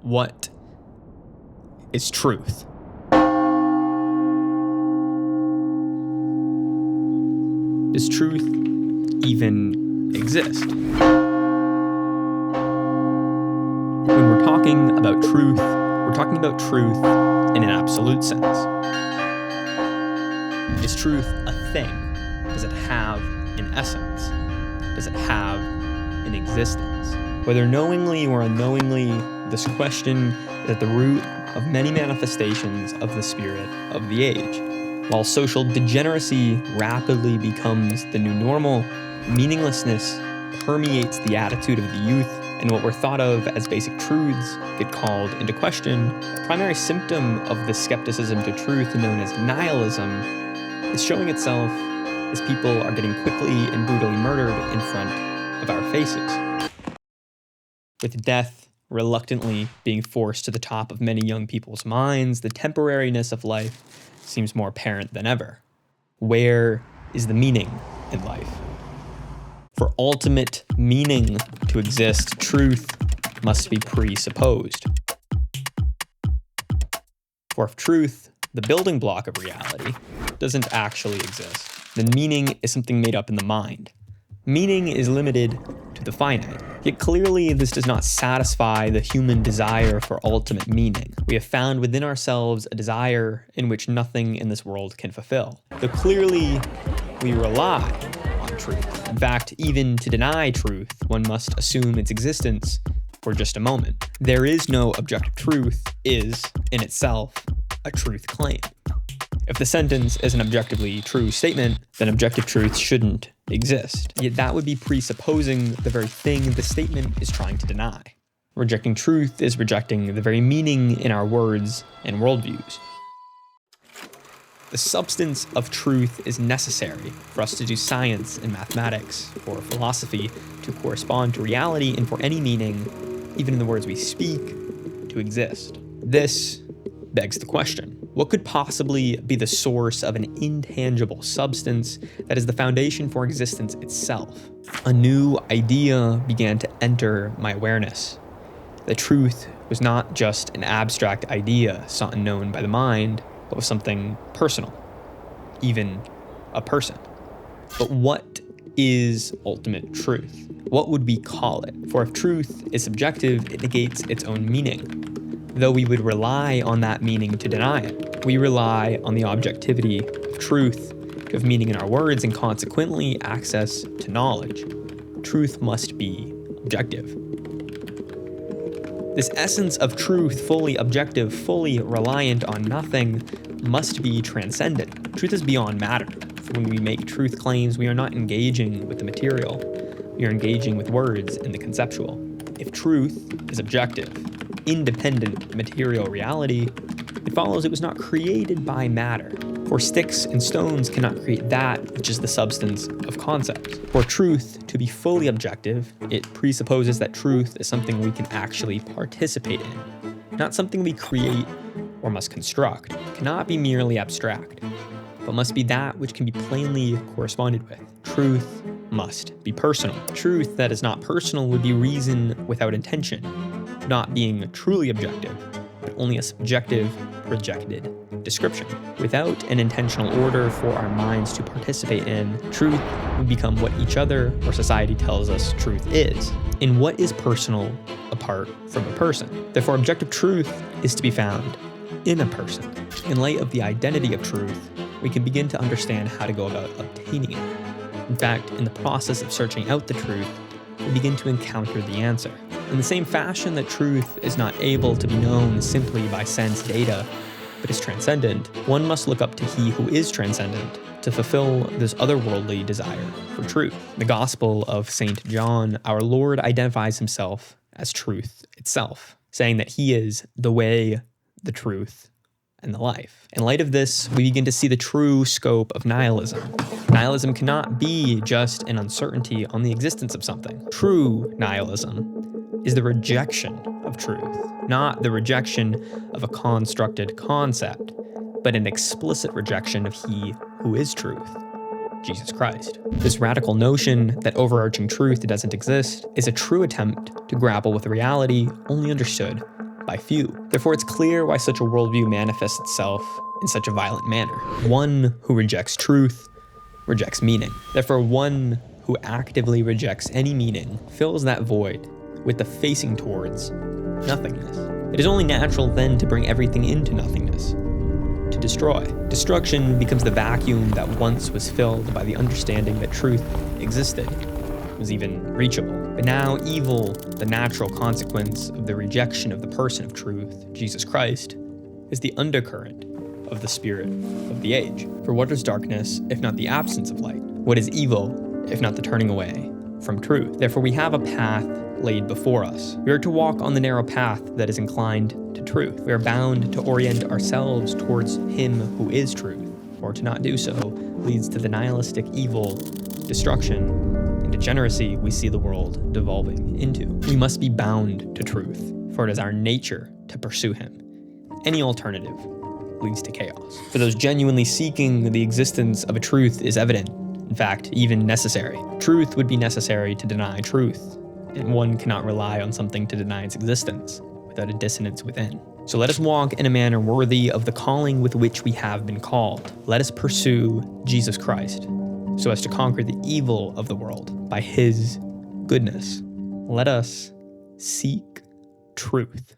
What is truth? Does truth even exist? When we're talking about truth, we're talking about truth in an absolute sense. Is truth a thing? Does it have an essence? Does it have an existence? Whether knowingly or unknowingly, this question is at the root of many manifestations of the spirit of the age. While social degeneracy rapidly becomes the new normal, meaninglessness permeates the attitude of the youth, and what were thought of as basic truths get called into question. A primary symptom of the skepticism to truth, known as nihilism, is showing itself as people are getting quickly and brutally murdered in front of our faces, with death reluctantly being forced to the top of many young people's minds. The temporariness of life seems more apparent than ever. Where is the meaning in life? For ultimate meaning to exist, truth must be presupposed. For if truth, the building block of reality, doesn't actually exist, then meaning is something made up in the mind. Meaning is limited to the finite. Yet clearly this does not satisfy the human desire for ultimate meaning. We have found within ourselves a desire in which nothing in this world can fulfill. Though clearly we rely on truth. In fact, even to deny truth, one must assume its existence for just a moment. There is no objective truth is, in itself, a truth claim. If the sentence is an objectively true statement, then objective truth shouldn't exist. Yet that would be presupposing the very thing the statement is trying to deny. Rejecting truth is rejecting the very meaning in our words and worldviews. The substance of truth is necessary for us to do science and mathematics or philosophy to correspond to reality, and for any meaning, even in the words we speak, to exist. This begs the question: what could possibly be the source of an intangible substance that is the foundation for existence itself? A new idea began to enter my awareness. The truth was not just an abstract idea sought and known by the mind, but was something personal, even a person. But what is ultimate truth? What would we call it? For if truth is subjective, it negates its own meaning. Though we would rely on that meaning to deny it. We rely on the objectivity of truth to have meaning in our words and consequently access to knowledge. Truth must be objective. This essence of truth, fully objective, fully reliant on nothing, must be transcendent. Truth is beyond matter. When we make truth claims, we are not engaging with the material. We are engaging with words and the conceptual. If truth is objective, independent material reality, it follows it was not created by matter. For sticks and stones cannot create that which is the substance of concepts. For truth to be fully objective, it presupposes that truth is something we can actually participate in, not something we create or must construct. It cannot be merely abstract, but must be that which can be plainly corresponded with. Truth must be personal. Truth that is not personal would be reason without intention, not being truly objective, but only a subjective, projected description. Without an intentional order for our minds to participate in, truth would become what each other or society tells us truth is. And what is personal apart from a person? Therefore, objective truth is to be found in a person. In light of the identity of truth, we can begin to understand how to go about obtaining it. In fact, in the process of searching out the truth, we begin to encounter the answer. In the same fashion that truth is not able to be known simply by sense data, but is transcendent, one must look up to he who is transcendent to fulfill this otherworldly desire for truth. In the Gospel of St. John, our Lord identifies himself as truth itself, saying that he is the way, the truth, and the life. In light of this, we begin to see the true scope of nihilism. Nihilism cannot be just an uncertainty on the existence of something. True nihilism is the rejection of truth, not the rejection of a constructed concept, but an explicit rejection of he who is truth, Jesus Christ. This radical notion that overarching truth doesn't exist is a true attempt to grapple with reality only understood by few. Therefore, it's clear why such a worldview manifests itself in such a violent manner. One who rejects truth rejects meaning. Therefore, one who actively rejects any meaning fills that void with the facing towards nothingness. It is only natural then to bring everything into nothingness, to destroy. Destruction becomes the vacuum that once was filled by the understanding that truth existed, was even reachable. But now evil, the natural consequence of the rejection of the person of truth, Jesus Christ, is the undercurrent of the spirit of the age. For what is darkness, if not the absence of light? What is evil, if not the turning away from truth? Therefore we have a path laid before us. We are to walk on the narrow path that is inclined to truth. We are bound to orient ourselves towards Him who is truth, or to not do so leads to the nihilistic evil, destruction, and degeneracy we see the world devolving into. We must be bound to truth, for it is our nature to pursue Him. Any alternative leads to chaos. For those genuinely seeking, the existence of a truth is evident, in fact, even necessary. Truth would be necessary to deny truth, and one cannot rely on something to deny its existence without a dissonance within. So let us walk in a manner worthy of the calling with which we have been called. Let us pursue Jesus Christ, so as to conquer the evil of the world by His goodness. Let us seek truth.